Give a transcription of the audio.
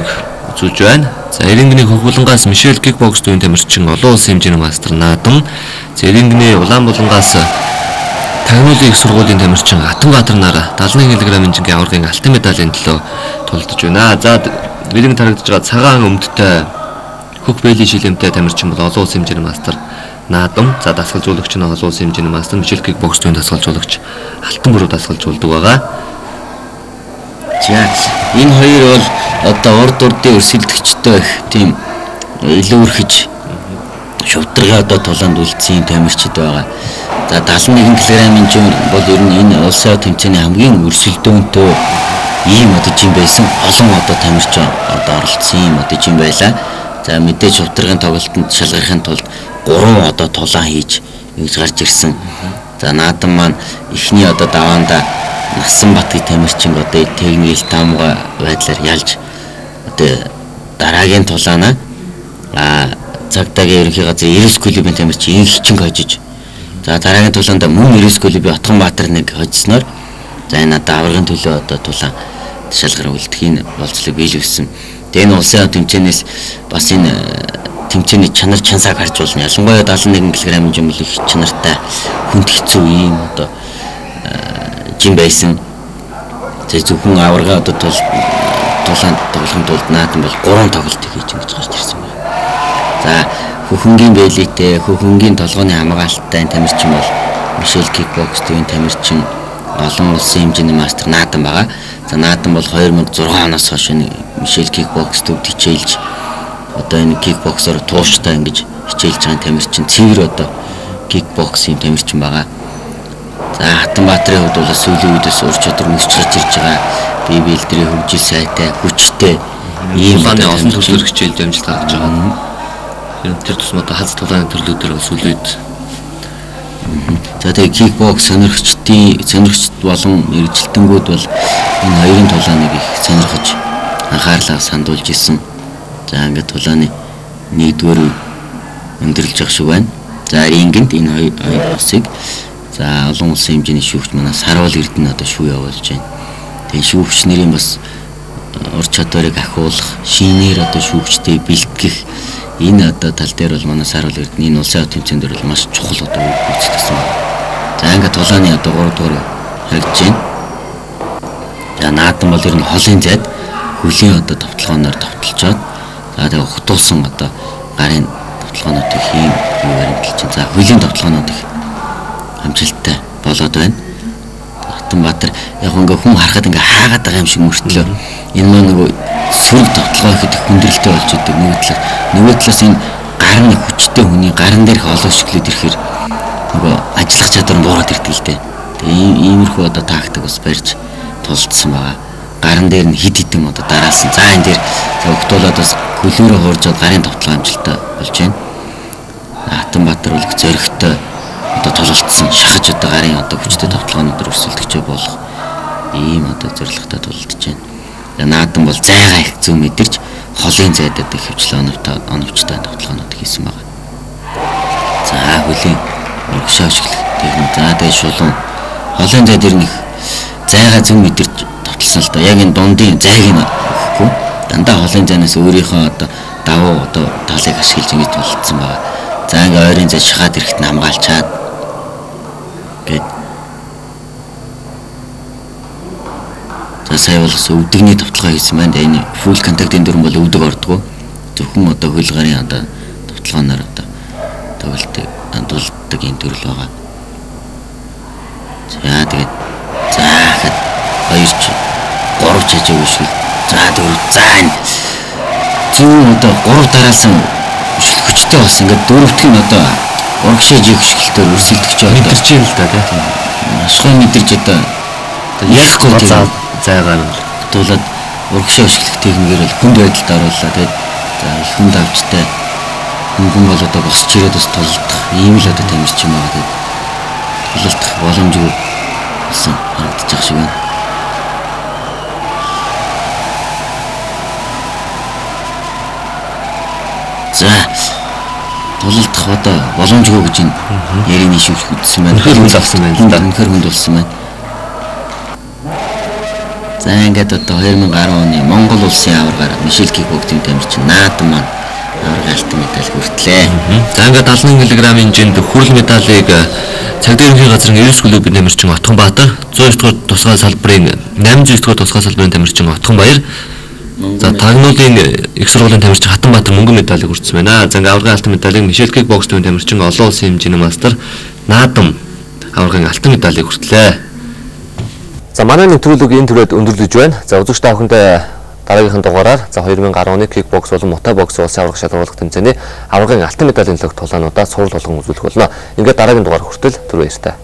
тамирчиг үзүүлж байна. За Эрингний Хөвгөлөнгаас Мишель кикбокс төвийн тамирчин олон улсын хэмжээний мастер Наадам. За Эрингний Улаанбулангаас Тагнуулын их сургуулийн тамирчин Атанбаатар нараа 71 кг-ийн жинхэнэ аваргын алтан медалийн төлөө тулдж байна. За Эринг тарагдж байгаа цагаан өмдтэй хөх бэйлийн шилэмтэй тамирчин бол олон улсын хэмжээний мастер Наадам. За дасгалжуулагч нь олон улсын хэмжээний мастер Мишель кикбокс төвийн дасгалжуулагч Алтан бүрөө дасгалжуулдаг байгаа. За энэ хоёр бол одоо урд урдын өрсөлдөгчтэй их тийм илүү өрхөж шувтаргаа одоо тулаанд үлдсэн тамирчид байгаа. За 71 кг-ийн жин бол ер нь энэ улсын тэмцээний хамгийн өрсөлдөөнтэй ийм одоо жин байсан. Олон одоо тамирчин одоо оролцсон ийм одоо жин байлаа. За мэдээж шувтаргын тоглолтод шалгарахын тулд 3 одоо тулаан хийж ингэж гарч ирсэн. За Наадам маань эхний одоо даваанда Насанбатын тамирчин одоо техникэл таамга байдлаар ялж одоо дараагийн тулаана цагдаагийн ерөнхий газрын 90 клубын тамирчин их хичинг хожиж за дараагийн тулаанд мөн 90 клубын Отгонбаатар нэг хожсноор за энэ даваргын төлөө одоо тулаан шалгар үлдэхийн болцлыг биелүүлсэн. Тэгээ энэ улсын тэмцээнээс бас энэ тэмцээний чанар чансааг харж болно. Ялангуяа 71 кг-ийн жимэл их чанартай хүнд хэцүү ийм одоо жин байсан. Тэг зөвхөн аварга одоо тулаанд тоглохын тулд Наадам бол 3 тоглолтыг хийж ингэж гарч ирсэн байна. За хөхөнгийн бэлийтэй хөхөнгийн толгойн хамгаалттай тамирчин бол Мишель кикбокс төвийн тамирчин олон улсын хэмжээний мастер Наадам байгаа. За Наадам бол 2006 оноос хойш Мишель кикбокс төвд хичээлж одоо энэ кикбоксоор тууштай ингэж хичээлж байгаа тамирчин цэвэр одоо кикбоксийн тамирчин байгаа. За Атанбаатарын хувьд бол сүүлийн үеэс ур чадвар нөхч гарч ирж байгаа. Бие биедрийн хөгжил сайтай, хүчтэй ийм олон төрлөөр хичээлд амжилт гаргаж байгаа. Тэр тусмаа хаз тулааны төрлүүдээр сүүлийн үед. За тэгээ кикбокс сонирхогч болон мэрэгжилтэнгүүд бол энэ хоёрын тулааныг их сонирхож анхаарлаа сандуулж ирсэн. За ингээд тулааны нэгдүгээр өндөрлж явах шиг байна. За рингенд энэ хоёр усыг за олон улсын хэмжээний шүүгч манай Саруул Эрдэнэ одоо шүү явуулж байна. Тэгээ шүүгч нарын бас ур чадварыг ахиулах, шинээр одоо шүүгчтэй бэлтгэх энэ одоо тал дээр бол манай Саруул Эрдэнэ энэ улсын тэмцээн дээр бол маш чухал одоо үүсгэсэн байна. За ингээд тулааны одоо 3 дугаар харагдж байна. За Наадам бол ер нь холын зайд хөлийн одоо товтлогооноор товтлжоод за тэгээ хутуулсан одоо гарын товтлогоонуудыг хийм юу баримталж байна. За хөлийн товтлогоонууд их амжилттай болоод байна. Атанбаатар яг ингээ хүн харахад ингээ хаагаад байгаа юм шиг мөртлөө энэ нөгөө сөрөг тоглоо ихэд их хүндрэлтэй болж идэг. Нөгөө талаас энэ гарын хүчтэй хүний гарын дээрх олоо шиглээд ирэхээр нөгөө ажиллах чадвар нь буураад ирдэг л дээ. Тэгээ иймэрхүү одоо тактик бас барьж тулдсан байгаа. Гарын дээр нь хид хитэн одоо дараалсан. За энэ дээр өгтүүлээд бас хөлөөрөө хууржаад гарын товтлоо амжилттай болж байна. Атанбаатар бол их зөрөгтэй одоо тололцсон шахаж одоо гарын одоо хүчтэй товтлогооноор өрсөлдөгчөө болох ийм одоо зорилготой тулдж байна. Наадам бол зайгаа их зөв мэдэрч холын зайдад их хвчлэн оновчтой товтлогоонууд хийсэн байна. За хөлийн урагшаа ашиглах техник. За тэгээ шулуун холын зайд ирнэх зайгаа зөв мэдэрч товтлсон л доо. Яг энэ дундын зайг нь өгөхгүй дандаа холын зайнаас өөрийнхөө одоо давуу одоо талыг ашиглаж ингэж тулдсан байна. За ингээ ойрын зай шахаад ирэхэд нь хамгаалчаад гээд за сая бол өвдөгний товтлогоо хийсэн байна. Энэ фул контактын дүрэн бол өвдөг ордгоо. Зөвхөн одоо хөл гарын одоо товтлогооноор одоо тоглолтыг дулддаг энэ төрөл байгаа. За тэгээд за хэд 2 3 чажиг шиг. За 4 за энэ зөв одоо 3 дараалсан хүчтэй болсон. Ингээд дөрөвтг нь одоо урагшаа жиг хөшгөлтөөр өрсөлдөгч мэдэрч юм л да тийм. Ашгүй мэдэрч одоо ярихгүй зайгаар тулаад урагшаа хөшгөлөх техникээр л хүнд байдалд оруулаа. Тэгээд за хүнд авчтай хүн бол одоо босч ирээд бас толдох ийм л одоо тамирчин байгаа. Тэгээд толдох боломжгүй болсон харагдаж байгаа шиг байна. За тулалдах одоо боломжгүй гэж энэ ярины шүүх үзсэн байна. Хөргөл авсан байна. Хөргөл болсон байна. За ингээд одоо 2010 оны Монгол улсын аваргаар Мишель кикбоксинг тамирчин наадам маань аварга алтан медаль хүртлээ. За ингээд 70 кг-ийн хэмжээнд хүрэл медалийг цаг дээр ерөнхий газрын 99 клубын тамирчин Отгонбаатар, 109 дугаар тусгай салбарын 809 дугаар тусгай салбарын тамирчин Отгонбаяр, за тагнуулын их сургуулийн тамирчин Хатанбаатар мөнгөн медалийг хүртсэн байна. За ингээд аваргын алтан медалийг Мишель кикбоксинг тамирчин олон улсын хэмжээний мастер наадам аваргын алтан медалийг хүртлээ. За манай нэвтрүүлэг энэ түрээд өндөрлөж байна. За үзэгч та бүхэндээ дараагийнхын дугаараар за 2010 оны кикбокс болон мутай бокс улсын аварга шалгуулах тэмцээний аваргын алтан медалийн төлөв тулаануудаа сурал болгон үзүүлэх болно. Ингээд дараагийн дугаар хүртэл түр баяртай.